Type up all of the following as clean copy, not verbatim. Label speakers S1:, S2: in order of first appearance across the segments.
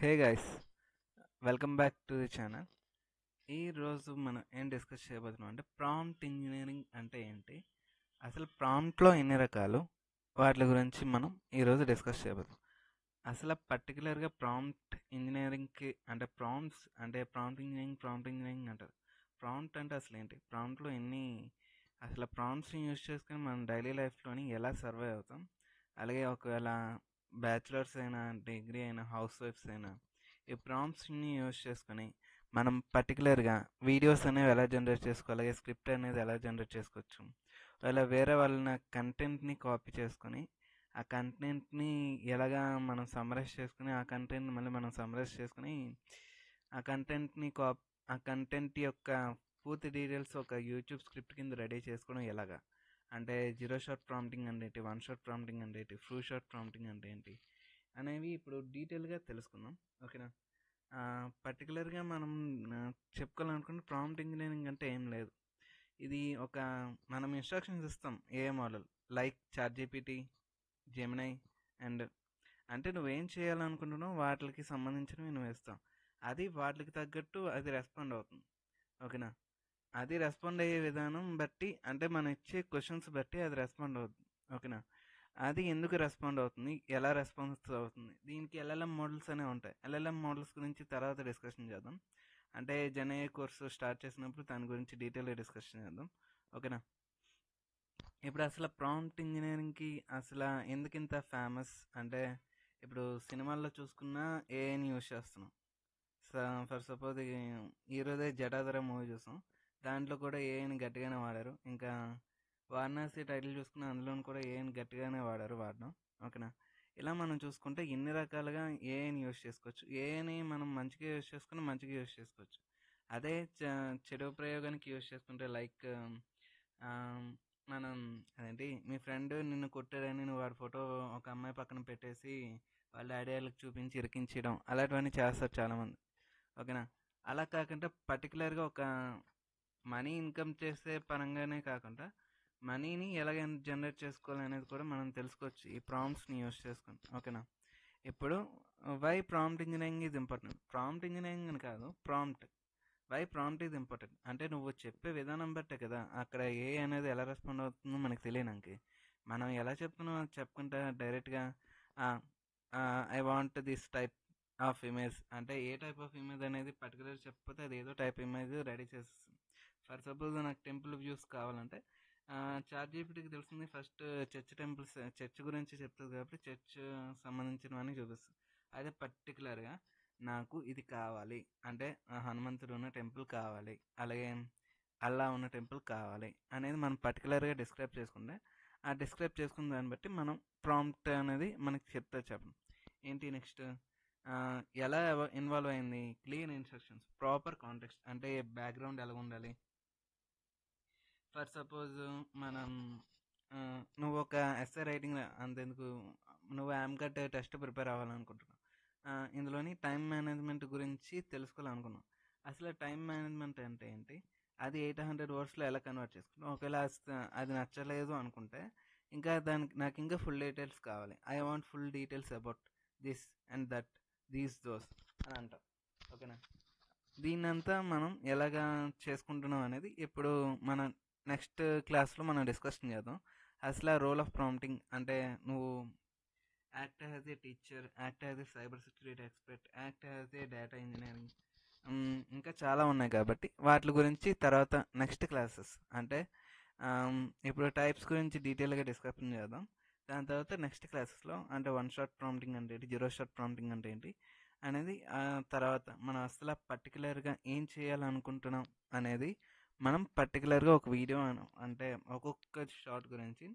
S1: Hey guys, welcome back to the channel. ఈ రోజు మనం ఏం డిస్కస్ చేయబోతున్నాం అంటే ప్రాంప్ట్ ఇంజనీరింగ్ అంటే ఏంటి, అసలు ప్రాంప్ట్లో ఎన్ని రకాలు, వాటి గురించి మనం ఈరోజు డిస్కస్ చేయబోతున్నాం. అసలు పర్టికులర్గా ప్రాంప్ట్ ఇంజనీరింగ్కి అంటే ప్రాంప్ట్ ఇంజనీరింగ్ అంటారు. ప్రాంప్ట్ అంటే అసలు ఏంటి, ప్రాంప్ట్లో ఎన్ని, అసలు ప్రాంప్ట్స్ని యూజ్ చేసుకొని మనం డైలీ లైఫ్లోని ఎలా సర్వైవ్ అవుతాం, అలాగే ఒకవేళ బ్యాచిలర్స్ అయినా డిగ్రీ అయినా హౌస్ వైఫ్స్ అయినా ఈ ప్రాంప్ట్స్ని యూజ్ చేసుకొని మనం పర్టికులర్గా వీడియోస్ అనేవి ఎలా జనరేట్ చేసుకోవాలి, అలాగే స్క్రిప్ట్ అనేది ఎలా జనరేట్ చేసుకోవచ్చు, ఒకవేళ వేరే వాళ్ళ కంటెంట్ని కాపీ చేసుకొని ఆ కంటెంట్ని ఎలాగా మనం సమ్మరైజ్ చేసుకుని ఆ కంటెంట్ని మళ్ళీ మనం సమ్మరైజ్ చేసుకుని ఆ కంటెంట్ని ఆ కంటెంట్ యొక్క పూర్తి డీటెయిల్స్ ఒక యూట్యూబ్ స్క్రిప్ట్ కింద రెడీ చేసుకోవడం ఎలాగా, అంటే జీరో షాట్ ప్రాంప్టింగ్ అంటే ఏంటి, వన్ షాట్ ప్రాంప్టింగ్ అంటే ఏంటి, ఫుల్ షాట్ ప్రాంప్టింగ్ అంటే ఏంటి అనేవి ఇప్పుడు డీటెయిల్గా తెలుసుకుందాం. ఓకేనా. పర్టికులర్గా మనం ఆ, చెప్పుకోవాలనుకుంటే ప్రాంప్ట్ ఇంజనీరింగ్ అంటే ఏం లేదు. ఇది ఒక మనం ఇన్స్ట్రక్షన్స్ ఇస్తాం a model like ChatGPT, Gemini and అంటే నువ్వేం చేయాలనుకుంటున్నావు వాటికి సంబంధించినవి నువ్వు ఇస్తాం, అది వాటికి తగ్గట్టు అది రెస్పాండ్ అవుతుంది. ఓకేనా. అది రెస్పాండ్ అయ్యే విధానం బట్టి అంటే మనం ఇచ్చే క్వశ్చన్స్ బట్టి అది రెస్పాండ్ అవుతుంది. ఓకేనా. అది ఎందుకు రెస్పాండ్ అవుతుంది, ఎలా రెస్పాన్స్ అవుతుంది, దీనికి ఎల్ఎల్ఎం మోడల్స్ అనేవి ఉంటాయి. ఎల్ఎల్ఎం మోడల్స్ గురించి తర్వాత డిస్కషన్ చేద్దాం. అంటే జెన్ఏఐ కోర్సు స్టార్ట్ చేసినప్పుడు దాని గురించి డీటెయిల్గా డిస్కషన్ చేద్దాం. ఓకేనా. ఇప్పుడు అసలు ప్రాంప్ట్ ఇంజనీరింగ్కి అసలు ఎందుకు ఇంత ఫేమస్ అంటే, ఇప్పుడు సినిమాల్లో చూసుకున్నా ఏఐని యూజ్ చేస్తున్నాం. ఫర్ సపోజ్ ఈరోజే జటాధర మూవీ చూసాం, దాంట్లో కూడా ఏఐని గట్టిగానే వాడారు. ఇంకా వారణాసి టైటిల్ చూసుకున్న అందులోని కూడా ఏఐని గట్టిగానే వాడడం. ఓకేనా. ఇలా మనం చూసుకుంటే ఎన్ని రకాలుగా ఏఐని యూజ్ చేసుకోవచ్చు. ఏఐని మనం మంచిగా యూజ్ చేసుకుని మంచిగా యూజ్ చేసుకోవచ్చు. అదే చెడు ప్రయోగానికి యూజ్ చేసుకుంటే లైక్ మనం అదేంటి, మీ ఫ్రెండ్ నిన్ను కొట్టాడని నువ్వు వాడి ఫోటో ఒక అమ్మాయి పక్కన పెట్టేసి వాళ్ళ డాడీ వాళ్ళకి చూపించి ఇరికించడం అలాంటివన్నీ చేస్తారు చాలామంది. ఓకేనా. అలా కాకుండా పర్టికులర్గా ఒక మనీ ఇన్కమ్ చేసే పరంగానే కాకుండా మనీని ఎలాగ జనరేట్ చేసుకోవాలి అనేది కూడా మనం తెలుసుకోవచ్చు ఈ ప్రాంప్ట్స్ని యూస్ చేసుకొని. ఓకేనా. ఇప్పుడు why prompt engineering is important, prompt engineering అని కాదు, వై ప్రాంప్ట్ ఈజ్ ఇంపార్టెంట్ అంటే నువ్వు చెప్పే విధానం బట్టే కదా అక్కడ ఏ అనేది ఎలా రెస్పాండ్ అవుతుందో మనకు తెలియడానికి. మనం ఎలా చెప్తున్నాం అది చెప్పుకుంటా డైరెక్ట్గా I want this type of image అంటే ఏ టైప్ ఆఫ్ ఇమేజ్ అనేది పర్టికులర్ చెప్పకపోతే అది ఏదో టైప్ ఇమేజ్ రెడీ చేసేస్తుంది. ఫర్ సపోజ్ నాకు టెంపుల్ వ్యూస్ కావాలంటే చాట్ జీపీటీకి తెలిసింది ఫస్ట్ చర్చ్ గురించి చెప్తుంది కాబట్టి చర్చ్ సంబంధించినవన్నీ చూపిస్తుంది. అదే పర్టికులర్గా నాకు ఇది కావాలి అంటే హనుమంతుడు ఉన్న టెంపుల్ కావాలి, అలాగే అల్లా ఉన్న టెంపుల్ కావాలి అనేది మనం పర్టికులర్గా డిస్క్రైబ్ చేసుకుంటే ఆ డిస్క్రైబ్ చేసుకున్న దాన్ని బట్టి మనం ప్రాంప్ట్ అనేది మనకి చెప్పండి ఏంటి నెక్స్ట్ ఎలా ఇన్వాల్వ్ అయింది, క్లియర్ ఇన్స్ట్రక్షన్స్, ప్రాపర్ కాంటెక్స్ట్ అంటే బ్యాక్గ్రౌండ్ ఎలా ఉండాలి. ఫర్ సపోజ్ మనం నువ్వు ఒక ఎస్ఏ రైటింగ్ అంతెందుకు నువ్వు యామ్కట్ టెస్ట్ ప్రిపేర్ అవ్వాలనుకుంటున్నావు, ఇందులోని టైం మేనేజ్మెంట్ గురించి తెలుసుకోవాలనుకున్నావు. అసలు టైం మేనేజ్మెంట్ అంటే ఏంటి, అది 800 వర్డ్స్లో ఎలా కన్వర్ట్ చేసుకుంటాం, ఒకవేళ అది నచ్చలేదు అనుకుంటే ఇంకా దానికి నాకు ఇంకా ఫుల్ డీటెయిల్స్ కావాలి, I want full details about this and that those అని అంటాం. ఓకేనా. దీన్నంతా మనం ఎలాగా చేసుకుంటున్నాం అనేది ఇప్పుడు మన నెక్స్ట్ క్లాస్లో మనం డిస్కషన్ చేద్దాం. అసలు రోల్ ఆఫ్ ప్రాంప్టింగ్ అంటే నువ్వు act as a teacher, act as a cyber security expert, act as a data engineering, ఇంకా చాలా ఉన్నాయి కాబట్టి వాటి గురించి తర్వాత నెక్స్ట్ క్లాసెస్ అంటే ఇప్పుడు టైప్స్ గురించి డీటెయిల్గా డిస్కషన్ చేద్దాం. దాని తర్వాత నెక్స్ట్ క్లాసెస్లో అంటే వన్ షాట్ ప్రాంప్టింగ్ అంటే ఏంటి, జీరో షాట్ ప్రాంప్టింగ్ అంటే ఏంటి అనేది తర్వాత మనం అసలు పర్టికులర్గా ఏం చేయాలనుకుంటున్నాం అనేది మనం పర్టికులర్గా ఒక వీడియో అంటే ఒక్కొక్క షార్ట్ గురించి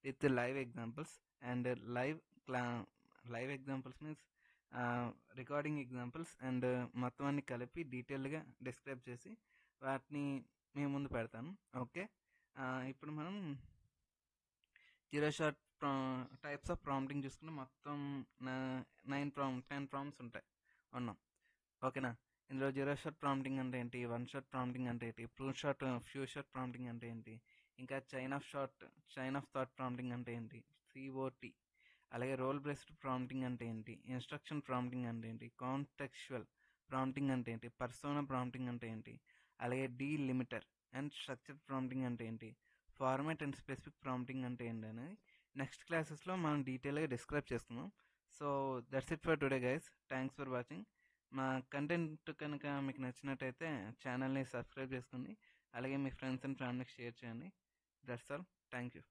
S1: విత్ లైవ్ ఎగ్జాంపుల్స్ అండ్ క్లా live examples means recording examples and మొత్తం అన్ని కలిపి డీటెయిల్గా డిస్క్రైబ్ చేసి వాటిని మేము ముందు పెడతాను. ఓకే. ఇప్పుడు మనం zero short types of prompting చూసుకుంటే మొత్తం 10 ప్రాంప్ట్స్ ఉంటాయి ఉన్నాం. ఓకేనా. ఇందులో జీరో షాట్ ప్రాంప్టింగ్ అంటే ఏంటి, వన్ షాట్ ప్రాంప్టింగ్ అంటే ఏంటి, ఫ్యూ షాట్ ప్రాంప్టింగ్ అంటే ఏంటి, ఇంకా చైన్ ఆఫ్ థాట్ ప్రాంప్టింగ్ అంటే ఏంటి, సిఓటి, అలాగే రోల్ బేస్డ్ ప్రాంప్టింగ్ అంటే ఏంటి, ఇన్స్ట్రక్షన్ ప్రాంప్టింగ్ అంటే ఏంటి, కాంటెక్చువల్ ప్రాంప్టింగ్ అంటే ఏంటి, పర్సోనా ప్రాంప్టింగ్ అంటే ఏంటి, అలాగే డీలిమిటర్ అండ్ స్ట్రక్చర్ ప్రాంప్టింగ్ అంటే ఏంటి, ఫార్మాట్ అండ్ స్పెసిఫిక్ ప్రాంప్టింగ్ అంటే ఏంటి అనేది నెక్స్ట్ క్లాసెస్లో మనం డీటెయిల్గా డిస్క్రైబ్ చేస్తున్నాం. So that's it for today guys. Thanks for watching. మా కంటెంట్ కనుక మీకు నచ్చినట్టయితే ఛానల్ని సబ్స్క్రైబ్ చేసుకోండి, అలాగే మీ ఫ్రెండ్స్ అండ్ ఫ్యామిలీకి షేర్ చేయండి. That's all. Thank you.